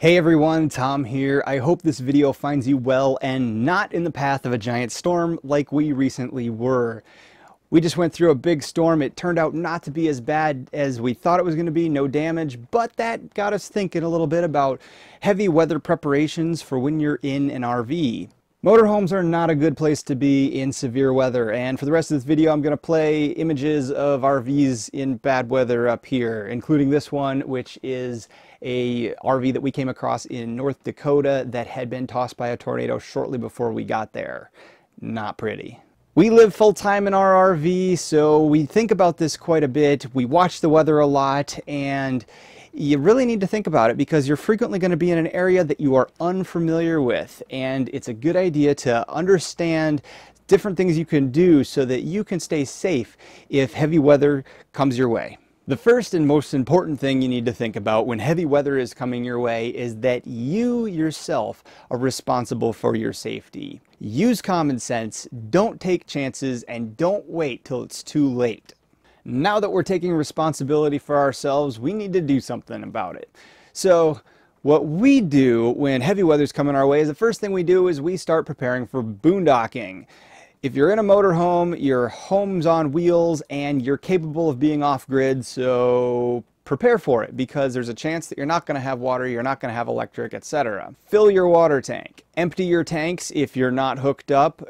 Hey everyone, Tom here. I hope this video finds you well and not in the path of a giant storm like we recently were. We just went through a big storm. It turned out not to be as bad as we thought it was going to be, no damage, but that got us thinking a little bit about heavy weather preparations for when you're in an RV. Motorhomes are not a good place to be in severe weather, and for the rest of this video I'm going to play images of RVs in bad weather up here, including this one, which is a RV that we came across in North Dakota that had been tossed by a tornado shortly before we got there. Not pretty. We live full-time in our RV, so we think about this quite a bit. We watch the weather a lot, and you really need to think about it because you're frequently going to be in an area that you are unfamiliar with, and it's a good idea to understand different things you can do so that you can stay safe if heavy weather comes your way. The first and most important thing you need to think about when heavy weather is coming your way is that you yourself are responsible for your safety. Use common sense, don't take chances, and don't wait till it's too late. Now that we're taking responsibility for ourselves, we need to do something about it. So what we do when heavy weather's coming our way is the first thing we do is we start preparing for boondocking. If you're in a motorhome, your home's on wheels and you're capable of being off-grid, so prepare for it because there's a chance that you're not going to have water, you're not going to have electric, etc. Fill your water tank. Empty your tanks if you're not hooked up.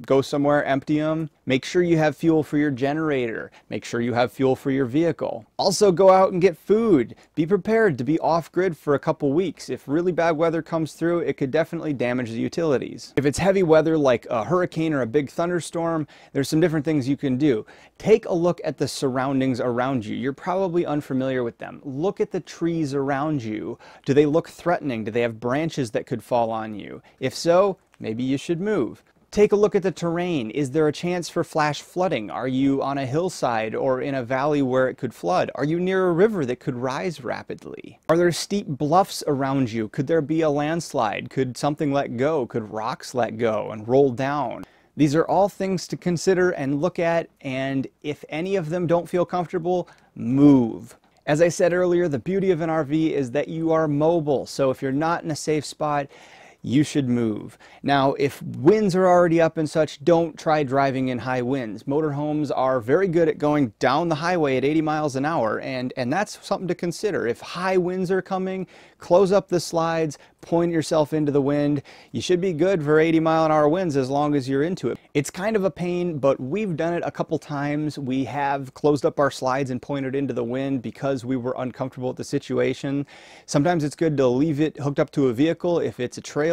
Go somewhere, empty them. Make sure you have fuel for your generator. Make sure you have fuel for your vehicle. Also go out and get food. Be prepared to be off-grid for a couple weeks. If really bad weather comes through, it could definitely damage the utilities. If it's heavy weather like a hurricane or a big thunderstorm, there's some different things you can do. Take a look at the surroundings around you. You're probably unfamiliar with them. Look at the trees around you. Do they look threatening? Do they have branches that could fall on you? If so, maybe you should move. Take a look at the terrain. Is there a chance for flash flooding? Are you on a hillside or in a valley where it could flood? Are you near a river that could rise rapidly? Are there steep bluffs around you? Could there be a landslide? Could something let go? Could rocks let go and roll down? These are all things to consider and look at, and if any of them don't feel comfortable, move. As I said earlier, the beauty of an RV is that you are mobile, so if you're not in a safe spot, you should move. Now, if winds are already up and such, don't try driving in high winds. Motorhomes are very good at going down the highway at 80 miles an hour, and that's something to consider. If high winds are coming, close up the slides, point yourself into the wind. You should be good for 80-mile-an-hour winds as long as you're into it. It's kind of a pain, but we've done it a couple times. We have closed up our slides and pointed into the wind because we were uncomfortable with the situation. Sometimes it's good to leave it hooked up to a vehicle if it's a trailer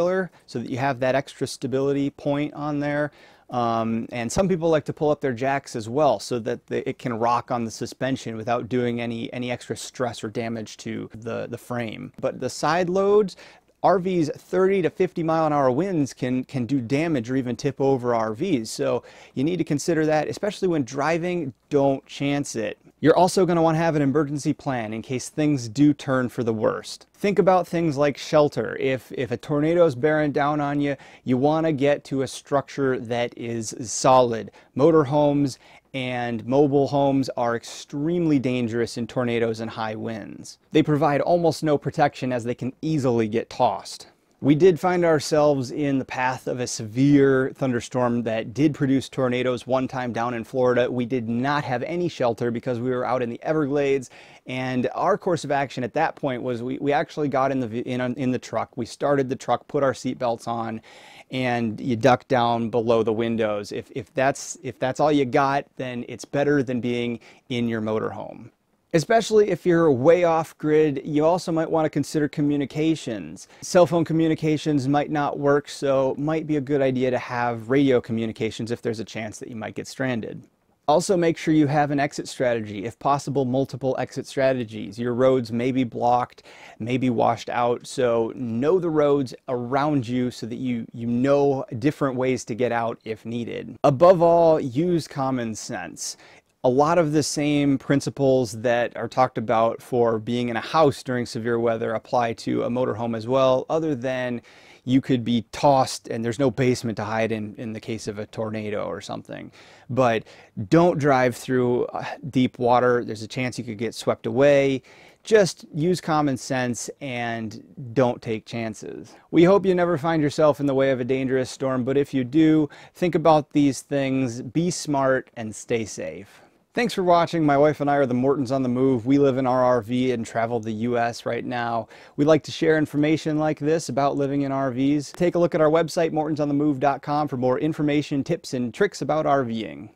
so that you have that extra stability point on there. And some people like to pull up their jacks as well so that it can rock on the suspension without doing any extra stress or damage to the frame. But the side loads, RVs 30 to 50 mile an hour winds can do damage or even tip over RVs. So you need to consider that, especially when driving. Don't chance it. You're also going to want to have an emergency plan in case things do turn for the worst. Think about things like shelter. If a tornado is bearing down on you, you want to get to a structure that is solid. Motorhomes and mobile homes are extremely dangerous in tornadoes and high winds. They provide almost no protection as they can easily get tossed. We did find ourselves in the path of a severe thunderstorm that did produce tornadoes one time down in Florida. We did not have any shelter because we were out in the Everglades, and our course of action at that point was we actually got in the truck. We started the truck, put our seatbelts on, and you duck down below the windows. If that's all you got, then it's better than being in your motorhome. Especially if you're way off grid, you also might want to consider communications. Cell phone communications might not work, so it might be a good idea to have radio communications if there's a chance that you might get stranded. Also, make sure you have an exit strategy. If possible, multiple exit strategies. Your roads may be blocked, may be washed out, so know the roads around you so that you know different ways to get out if needed. Above all, use common sense. A lot of the same principles that are talked about for being in a house during severe weather apply to a motorhome as well, other than you could be tossed and there's no basement to hide in the case of a tornado or something. But don't drive through deep water. There's a chance you could get swept away. Just use common sense and don't take chances. We hope you never find yourself in the way of a dangerous storm, but if you do, think about these things, be smart, and stay safe. Thanks for watching. My wife and I are the Mortons on the Move. We live in our RV and travel the US right now. We like to share information like this about living in RVs. Take a look at our website, mortonsonthemove.com, for more information, tips, and tricks about RVing.